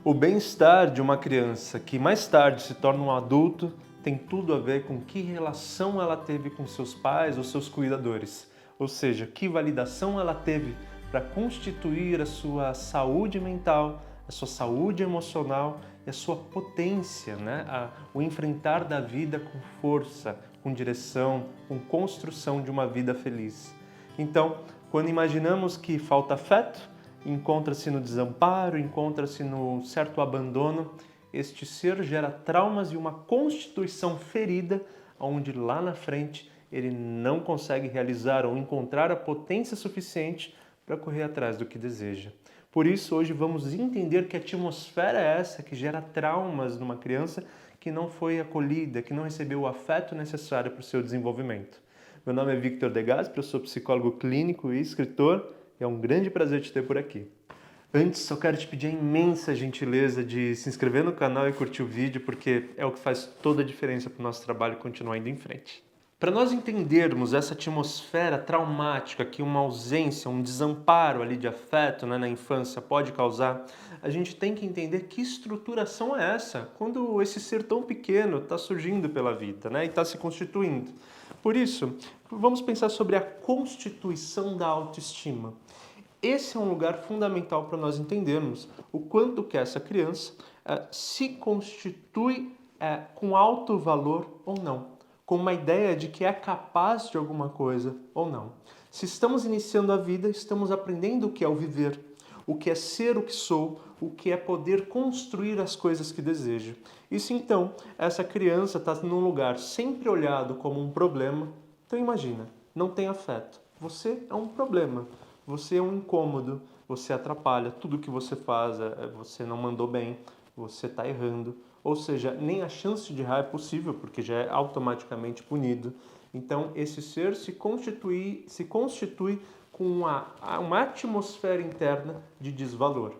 O bem-estar de uma criança que mais tarde se torna um adulto tem tudo a ver com que relação ela teve com seus pais ou seus cuidadores, ou seja, que validação ela teve para constituir a sua saúde mental, a sua saúde emocional e a sua potência, o enfrentar da vida com força, com direção, com construção de uma vida feliz. Então, quando imaginamos que falta afeto, encontra-se no desamparo, encontra-se no certo abandono, este ser gera traumas e uma constituição ferida, onde lá na frente ele não consegue realizar ou encontrar a potência suficiente para correr atrás do que deseja. Por isso, hoje vamos entender que atmosfera é essa que gera traumas numa criança que não foi acolhida, que não recebeu o afeto necessário para o seu desenvolvimento. Meu nome é Victor De Gasperi, eu sou psicólogo clínico e escritor, e é um grande prazer te ter por aqui. Antes, só quero te pedir a imensa gentileza de se inscrever no canal e curtir o vídeo, porque é o que faz toda a diferença para o nosso trabalho continuar indo em frente. Para nós entendermos essa atmosfera traumática que uma ausência, um desamparo ali de afeto, na infância pode causar, a gente tem que entender que estruturação é essa, quando esse ser tão pequeno está surgindo pela vida, e está se constituindo. Por isso, vamos pensar sobre a constituição da autoestima. Esse é um lugar fundamental para nós entendermos o quanto que essa criança se constitui com alto valor ou não, com uma ideia de que é capaz de alguma coisa ou não. Se estamos iniciando a vida, estamos aprendendo o que é o viver, o que é ser o que sou, o que é poder construir as coisas que desejo. E se então essa criança está num lugar sempre olhado como um problema, então imagina, não tem afeto. Você é um problema. Você é um incômodo, você atrapalha, tudo que você faz, você não mandou bem, você está errando. Ou seja, nem a chance de errar é possível, porque já é automaticamente punido. Então, esse ser se constitui com uma atmosfera interna de desvalor.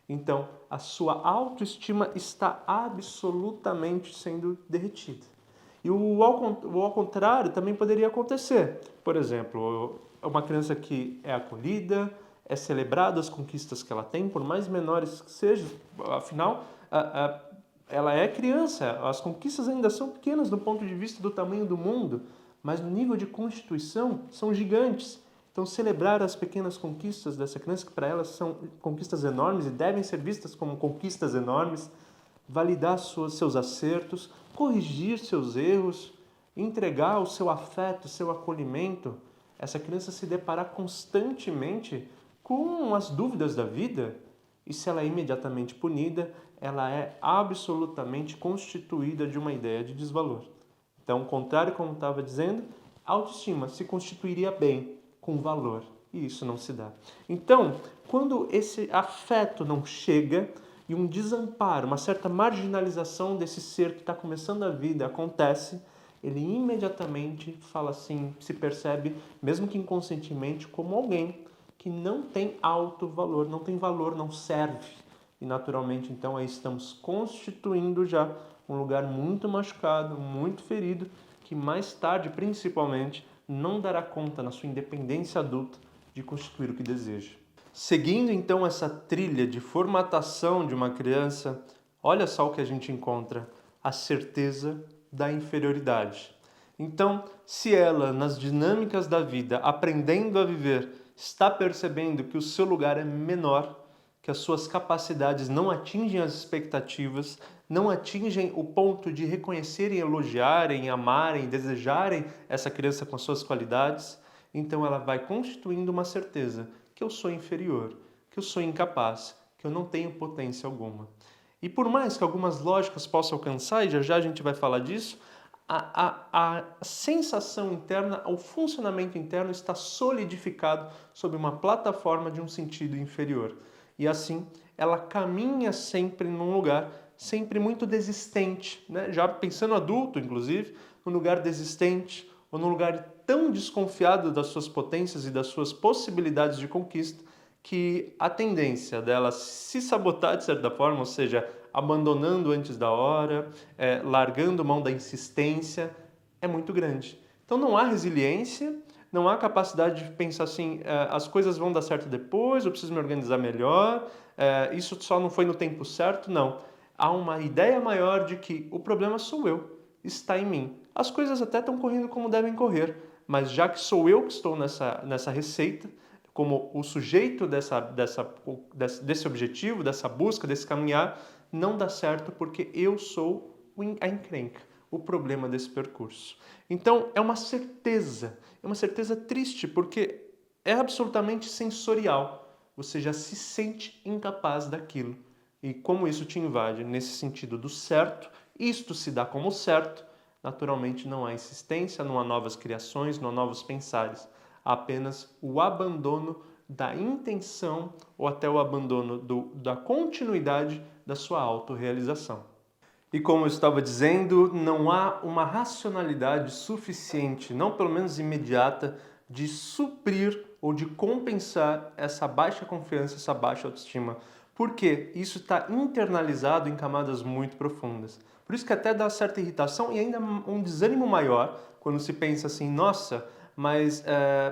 Então, a sua autoestima está absolutamente sendo derretida. E o ao contrário também poderia acontecer. Por exemplo, uma criança que é acolhida, é celebrada as conquistas que ela tem, por mais menores que sejam, afinal, ela é criança, as conquistas ainda são pequenas do ponto de vista do tamanho do mundo, mas no nível de constituição são gigantes. Então, celebrar as pequenas conquistas dessa criança, que para elas são conquistas enormes e devem ser vistas como conquistas enormes, validar seus acertos, corrigir seus erros, entregar o seu afeto, o seu acolhimento. Essa criança se deparar constantemente com as dúvidas da vida, e se ela é imediatamente punida, ela é absolutamente constituída de uma ideia de desvalor. Então, ao contrário, como estava dizendo, a autoestima se constituiria bem, com valor, e isso não se dá. Então, quando esse afeto não chega, e um desamparo, uma certa marginalização desse ser que está começando a vida acontece, ele imediatamente fala assim, se percebe, mesmo que inconscientemente, como alguém que não tem alto valor, não tem valor, não serve. E naturalmente, então, aí estamos constituindo já um lugar muito machucado, muito ferido, que mais tarde, principalmente, não dará conta, na sua independência adulta, de constituir o que deseja. Seguindo então essa trilha de formatação de uma criança, olha só o que a gente encontra: a certeza da inferioridade. Então, se ela, nas dinâmicas da vida, aprendendo a viver, está percebendo que o seu lugar é menor, que as suas capacidades não atingem as expectativas, não atingem o ponto de reconhecerem, elogiarem, amarem, desejarem essa criança com as suas qualidades, então ela vai constituindo uma certeza que eu sou inferior, que eu sou incapaz, que eu não tenho potência alguma. E por mais que algumas lógicas possam alcançar, e já a gente vai falar disso, a sensação interna, o funcionamento interno está solidificado sob uma plataforma de um sentido inferior. E assim, ela caminha sempre num lugar sempre muito desistente, já pensando adulto, inclusive, num lugar desistente, ou num lugar tão desconfiado das suas potências e das suas possibilidades de conquista, que a tendência dela se sabotar de certa forma, ou seja, abandonando antes da hora, largando mão da insistência, é muito grande. Então não há resiliência, não há capacidade de pensar assim, as coisas vão dar certo depois, eu preciso me organizar melhor, isso só não foi no tempo certo, não. Há uma ideia maior de que o problema sou eu, está em mim. As coisas até estão correndo como devem correr, mas já que sou eu que estou nessa receita, como o sujeito desse objetivo, dessa busca, desse caminhar, não dá certo porque eu sou a encrenca, o problema desse percurso. Então, é uma certeza triste, porque é absolutamente sensorial. Você já se sente incapaz daquilo. E como isso te invade nesse sentido do certo, isto se dá como certo, naturalmente não há insistência, não há novas criações, não há novos pensares. Há apenas o abandono da intenção ou até o abandono da continuidade da sua autorrealização. E como eu estava dizendo, não há uma racionalidade suficiente, não pelo menos imediata, de suprir ou de compensar essa baixa confiança, essa baixa autoestima. Porque isso está internalizado em camadas muito profundas. Por isso que até dá certa irritação e ainda um desânimo maior quando se pensa assim, nossa, mas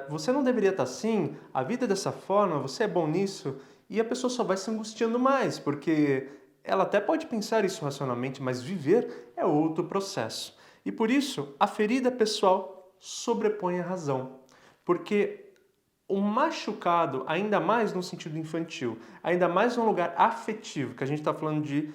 você não deveria estar assim, a vida é dessa forma, você é bom nisso, e a pessoa só vai se angustiando mais, porque ela até pode pensar isso racionalmente, mas viver é outro processo. E por isso, a ferida pessoal sobrepõe a razão. Porque o machucado, ainda mais no sentido infantil, ainda mais num lugar afetivo, que a gente está falando de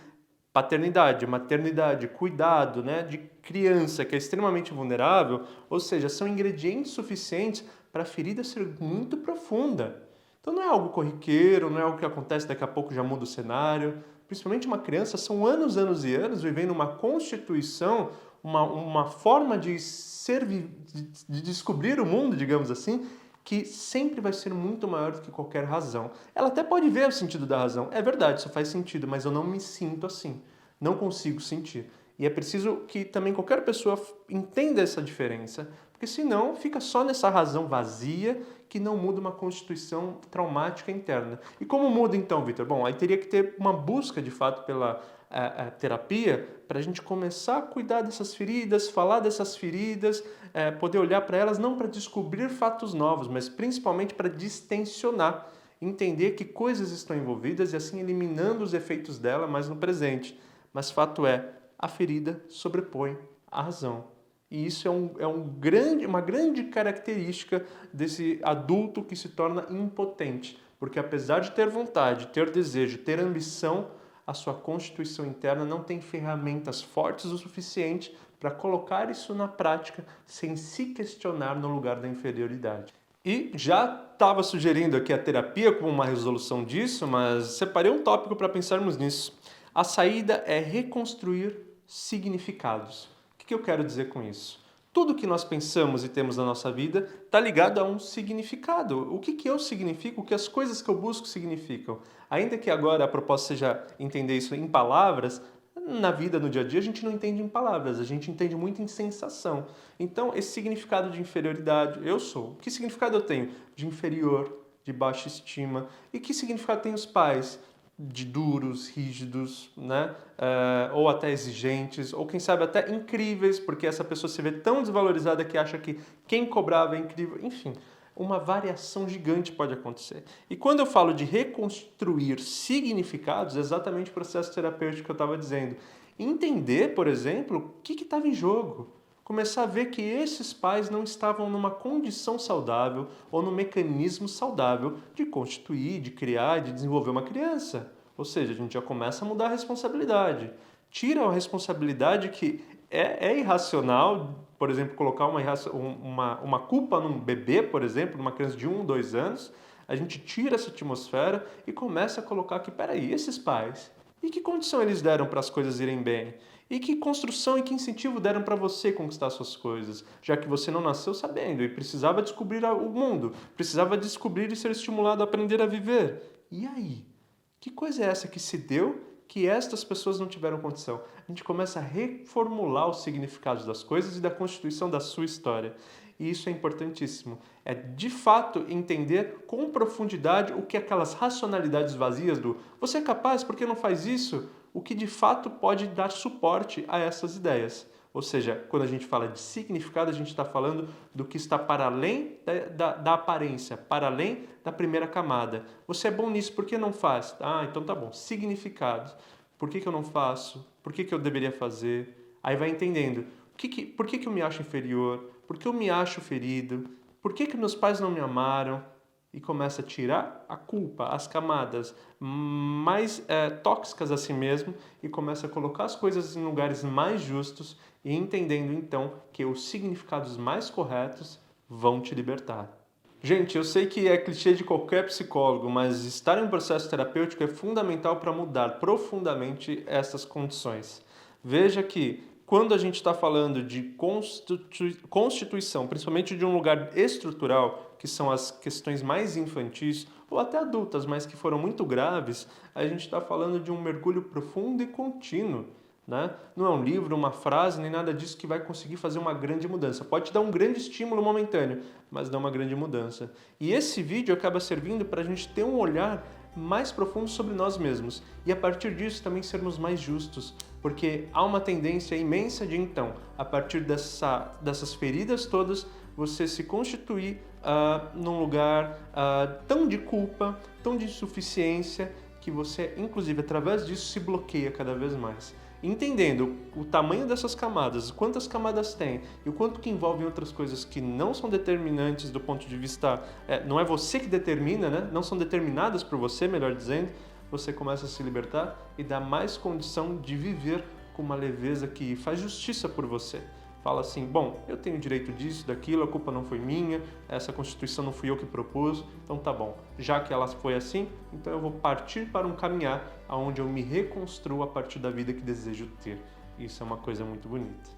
paternidade, maternidade, cuidado, né, de criança que é extremamente vulnerável, ou seja, são ingredientes suficientes para a ferida ser muito profunda. Então não é algo corriqueiro, não é algo que acontece daqui a pouco já muda o cenário. Principalmente uma criança, são anos, anos e anos vivendo uma constituição, uma forma de ser, de descobrir o mundo, digamos assim, que sempre vai ser muito maior do que qualquer razão. Ela até pode ver o sentido da razão. É verdade, isso faz sentido, mas eu não me sinto assim. Não consigo sentir. E é preciso que também qualquer pessoa entenda essa diferença, porque senão fica só nessa razão vazia que não muda uma constituição traumática interna. E como muda então, Vitor? Bom, aí teria que ter uma busca de fato pela terapia para a gente começar a cuidar dessas feridas, falar dessas feridas, poder olhar para elas não para descobrir fatos novos, mas principalmente para distensionar, entender que coisas estão envolvidas e assim eliminando os efeitos dela, mas no presente. Mas fato é, a ferida sobrepõe a razão. E isso uma grande característica desse adulto que se torna impotente. Porque apesar de ter vontade, ter desejo, ter ambição, a sua constituição interna não tem ferramentas fortes o suficiente para colocar isso na prática sem se questionar no lugar da inferioridade. E já estava sugerindo aqui a terapia como uma resolução disso, mas separei um tópico para pensarmos nisso. A saída é reconstruir significados. O que eu quero dizer com isso? Tudo que nós pensamos e temos na nossa vida está ligado a um significado. O que eu significo, o que as coisas que eu busco significam. Ainda que agora a proposta seja entender isso em palavras, na vida, no dia a dia, a gente não entende em palavras, a gente entende muito em sensação. Então, esse significado de inferioridade, eu sou. Que significado eu tenho? De inferior, de baixa estima. E que significado tem os pais? De duros, rígidos, né? Ou até exigentes, ou quem sabe até incríveis, porque essa pessoa se vê tão desvalorizada que acha que quem cobrava é incrível. Enfim, uma variação gigante pode acontecer. E quando eu falo de reconstruir significados, é exatamente o processo terapêutico que eu estava dizendo. Entender, por exemplo, o que estava em jogo. Começar a ver que esses pais não estavam numa condição saudável ou num mecanismo saudável de constituir, de criar, de desenvolver uma criança. Ou seja, a gente já começa a mudar a responsabilidade. Tira a responsabilidade que é irracional, por exemplo, colocar uma culpa num bebê, por exemplo, numa criança de 1, 2 anos, a gente tira essa atmosfera e começa a colocar que, peraí, esses pais, e que condição eles deram para as coisas irem bem? E que construção e que incentivo deram para você conquistar suas coisas, já que você não nasceu sabendo e precisava descobrir o mundo, precisava descobrir e ser estimulado a aprender a viver. E aí? Que coisa é essa que se deu que estas pessoas não tiveram condição? A gente começa a reformular os significados das coisas e da constituição da sua história. E isso é importantíssimo. É de fato entender com profundidade o que aquelas racionalidades vazias do você é capaz, por que não faz isso? O que de fato pode dar suporte a essas ideias. Ou seja, quando a gente fala de significado, a gente está falando do que está para além da aparência, para além da primeira camada. Você é bom nisso, por que não faz? Ah, então tá bom. Significado. Por que eu não faço? Por que eu deveria fazer? Aí vai entendendo. Por que eu me acho inferior? Por que eu me acho ferido? Por que meus pais não me amaram? E começa a tirar a culpa, as camadas mais tóxicas a si mesmo e começa a colocar as coisas em lugares mais justos e entendendo então que os significados mais corretos vão te libertar. Gente, eu sei que é clichê de qualquer psicólogo, mas estar em um processo terapêutico é fundamental para mudar profundamente essas condições. Veja que quando a gente está falando de constituição, principalmente de um lugar estrutural, que são as questões mais infantis ou até adultas, mas que foram muito graves, a gente está falando de um mergulho profundo e contínuo. Né? Não é um livro, uma frase, nem nada disso que vai conseguir fazer uma grande mudança. Pode te dar um grande estímulo momentâneo, mas não uma grande mudança. E esse vídeo acaba servindo para a gente ter um olhar mais profundo sobre nós mesmos e a partir disso também sermos mais justos, porque há uma tendência imensa de então, a partir dessas feridas todas, você se constituir num lugar tão de culpa, tão de insuficiência, que você, inclusive, através disso, se bloqueia cada vez mais. Entendendo o tamanho dessas camadas, quantas camadas tem e o quanto que envolvem outras coisas que não são determinantes do ponto de vista... não é você que determina, né? Não são determinadas por você, melhor dizendo, você começa a se libertar e dá mais condição de viver com uma leveza que faz justiça por você. Fala assim, bom, eu tenho direito disso, daquilo, a culpa não foi minha, essa Constituição não fui eu que propus, então tá bom. Já que ela foi assim, então eu vou partir para um caminhar onde eu me reconstruo a partir da vida que desejo ter. Isso é uma coisa muito bonita.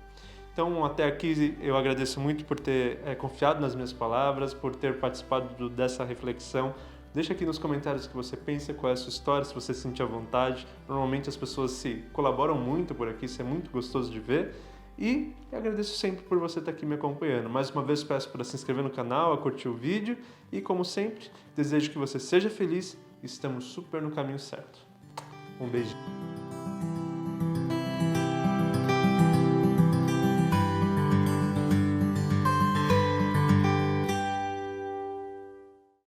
Então, até aqui eu agradeço muito por ter confiado nas minhas palavras, por ter participado dessa reflexão. Deixa aqui nos comentários o que você pensa, qual é a sua história, se você se sentir à vontade. Normalmente as pessoas se colaboram muito por aqui, isso é muito gostoso de ver. E eu agradeço sempre por você estar aqui me acompanhando. Mais uma vez peço para se inscrever no canal, a curtir o vídeo e, como sempre, desejo que você seja feliz e estamos super no caminho certo. Um beijo.